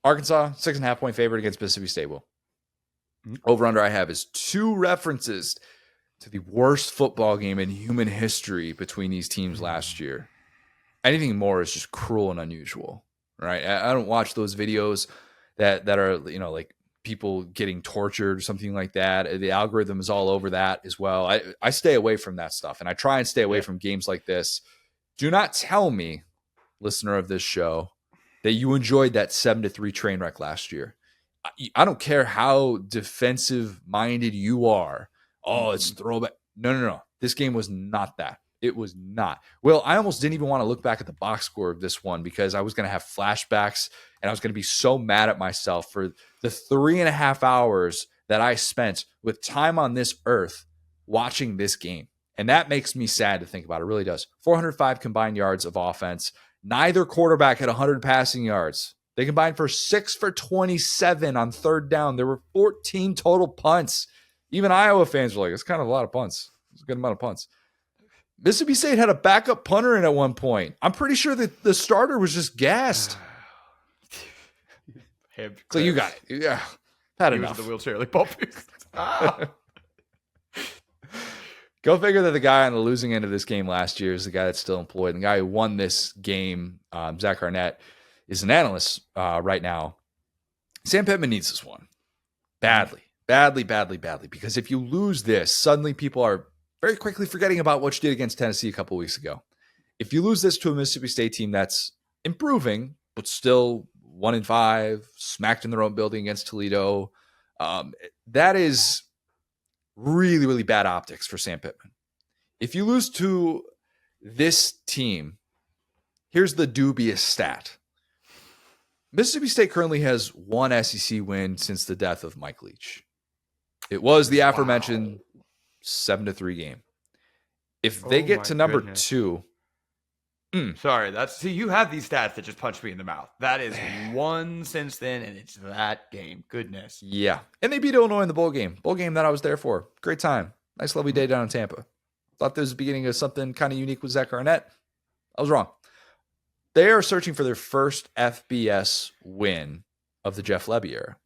Arkansas, 6.5-point favorite against Mississippi State. Will. Over under I have is 2 references to the worst football game in human history between these teams last year. Anything more is just cruel and unusual, right? I don't watch those videos that are, like people getting tortured or something like that. The algorithm is all over that as well. I stay away from that stuff, and I try and stay away from games like this. Do not tell me, listener of this show, that you enjoyed that 7-3 train wreck last year. I don't care how defensive minded you are. Oh, it's throwback. No. This game was not that. It was not. Well, I almost didn't even want to look back at the box score of this one because I was going to have flashbacks and I was going to be so mad at myself for the 3.5 hours that I spent with time on this earth watching this game. And that makes me sad to think about. It really does. 405 combined yards of offense. Neither quarterback had 100 passing yards. They combined for 6 for 27 on third down. There were 14 total punts. Even Iowa fans were like, it's kind of a lot of punts. It's a good amount of punts. Mississippi State had a backup punter in at one point. I'm pretty sure that the starter was just gassed. So you got it. Yeah. Had enough. Was the wheelchair like ball. Go figure that the guy on the losing end of this game last year is the guy that's still employed. And the guy who won this game, Zach Arnett, is an analyst right now. Sam Pittman needs this one badly. Because if you lose this, suddenly people are very quickly forgetting about what you did against Tennessee a couple weeks ago. If you lose this to a Mississippi State team that's improving, but still 1-5, smacked in their own building against Toledo, that is really, really bad optics for Sam Pittman. If you lose to this team, here's the dubious stat. Mississippi State currently has 1 SEC win since the death of Mike Leach. It was the aforementioned 7-3 game. If they get to number 2, sorry, you have these stats that just punched me in the mouth. That is 1 since then, and it's that game. Goodness. Yeah, and they beat Illinois in the bowl game that I was there for. Great time, nice lovely day down in Tampa. Thought this was the beginning of something kind of unique with Zach Arnett. I was wrong. They are searching for their first FBS win of the Jeff Lebby era.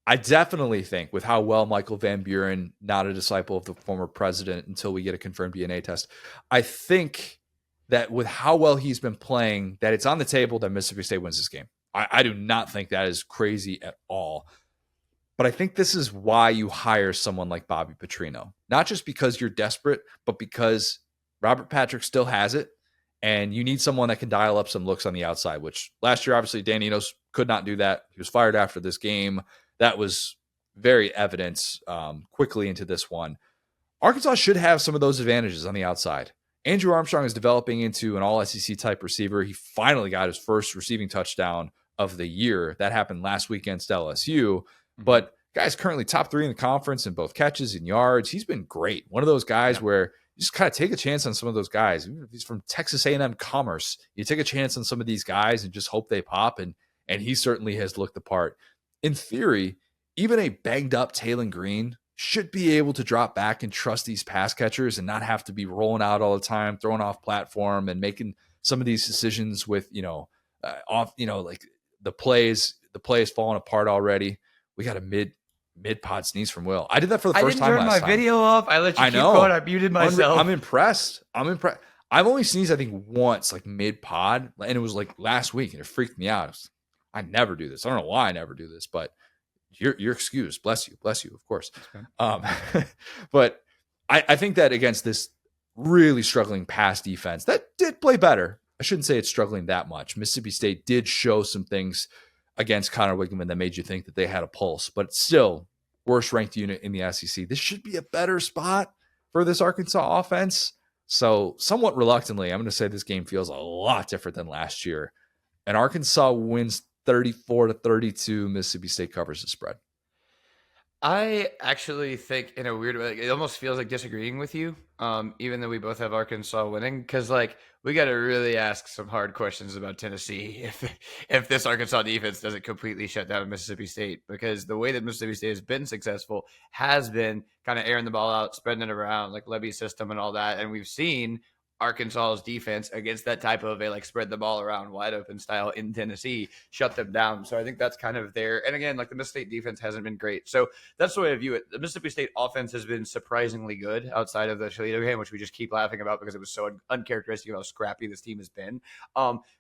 I definitely think with how well Michael Van Buren, not a disciple of the former president until we get a confirmed DNA test, I think that with how well he's been playing, that it's on the table that Mississippi State wins this game. I do not think that is crazy at all. But I think this is why you hire someone like Bobby Petrino. Not just because you're desperate, but because Robert Patrick still has it. And you need someone that can dial up some looks on the outside, which last year, obviously, Dan Enos could not do that. He was fired after this game. That was very evident quickly into this one. Arkansas should have some of those advantages on the outside. Andrew Armstrong is developing into an all-SEC type receiver. He finally got his first receiving touchdown of the year. That happened last week against LSU. But guy's currently top 3 in the conference in both catches and yards. He's been great. One of those guys where you just kind of take a chance on some of those guys. Even if he's from Texas A&M Commerce, you take a chance on some of these guys and just hope they pop. And he certainly has looked the part. In theory, even a banged up Taylon Green should be able to drop back and trust these pass catchers and not have to be rolling out all the time, throwing off platform and making some of these decisions with, like the play is falling apart already. We got a mid-pod sneeze from Will. I did that for the first time last time. I didn't turn my video off. I let you keep going. I muted myself. I'm impressed. I've only sneezed, I think, once, like mid-pod, and it was like last week, and it freaked me out. I never do this. I don't know why I never do this, but you're excused. Bless you, of course. But I think that against this really struggling pass defense, that did play better. I shouldn't say it's struggling that much. Mississippi State did show some things against Connor Wigman that made you think that they had a pulse, but still worst ranked unit in the SEC. This should be a better spot for this Arkansas offense. So somewhat reluctantly, I'm going to say this game feels a lot different than last year. And Arkansas wins 34-32. Mississippi State covers the spread. I actually think in a weird way, it almost feels like disagreeing with you, even though we both have Arkansas winning, because we got to really ask some hard questions about Tennessee if this Arkansas defense doesn't completely shut down Mississippi State, because the way that Mississippi State has been successful has been kind of airing the ball out, spreading it around, like Lebby's system and all that, and we've seen Arkansas's defense against that type of a like spread the ball around wide open style in Tennessee, shut them down. So I think that's kind of there. And again, like the Mississippi State defense hasn't been great. So that's the way I view it. The Mississippi State offense has been surprisingly good outside of the Toledo game, which we just keep laughing about because it was so uncharacteristic of how scrappy this team has been.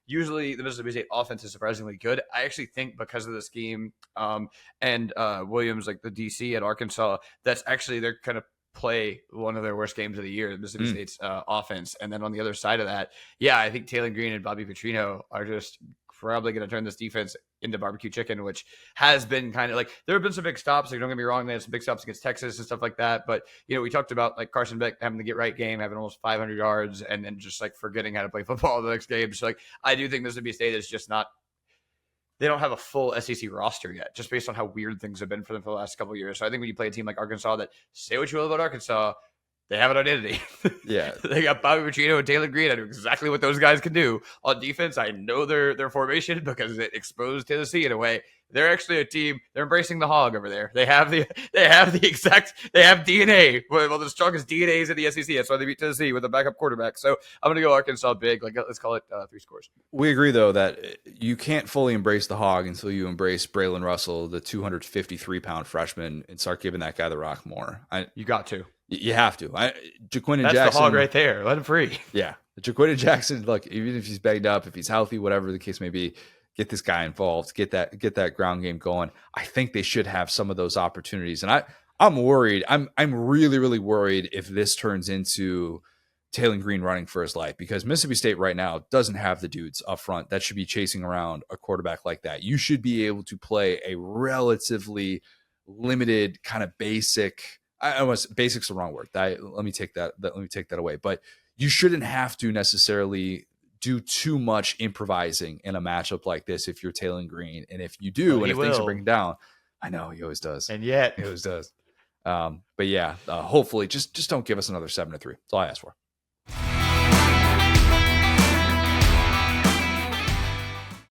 Usually the Mississippi State offense is surprisingly good. I actually think because of the scheme and Williams, like the DC at Arkansas, that's actually they're kind of play one of their worst games of the year, Mississippi State's offense. And then on the other side of that, yeah, I think Taylor Green and Bobby Petrino are just probably going to turn this defense into barbecue chicken, which has been kind of like, there have been some big stops. Like, don't get me wrong, they had some big stops against Texas and stuff like that. But, you know, we talked about like Carson Beck having the get right game, having almost 500 yards, and then just like forgetting how to play football the next game. So like, I do think Mississippi State is just not, they don't have a full SEC roster yet, just based on how weird things have been for them for the last couple of years. So I think when you play a team like Arkansas, that say what you will about Arkansas, they have an identity. Yeah. They got Bobby Petrino and Taylor Green. I know exactly what those guys can do on defense. I know their formation because it exposed Tennessee in a way. They're actually a team. They're embracing the hog over there. They have DNA. One of the strongest DNAs in the SEC. That's why they beat Tennessee with a backup quarterback. So I'm going to go Arkansas big. Like, let's call it 3 scores. We agree, though, that you can't fully embrace the hog until you embrace Braylon Russell, the 253-pound freshman, and start giving that guy the rock more. You got to. You have to. Jaquindon That's Jackson, the hog right there. Let him free. Yeah. Jaquindon Jackson, look, even if he's banged up, if he's healthy, whatever the case may be, get this guy involved, get that ground game going. I think they should have some of those opportunities. And I'm worried. I'm really, really worried if this turns into Taylor Green running for his life, because Mississippi State right now doesn't have the dudes up front that should be chasing around a quarterback like that. You should be able to play a relatively limited kind of basic. Basic's the wrong word. Let me take that away. But you shouldn't have to necessarily do too much improvising in a matchup like this if you're Taylor Green. And if you do, and if things are breaking down, I know he always does. And yet he always does. But yeah, hopefully just don't give us another 7-3. That's all I ask for.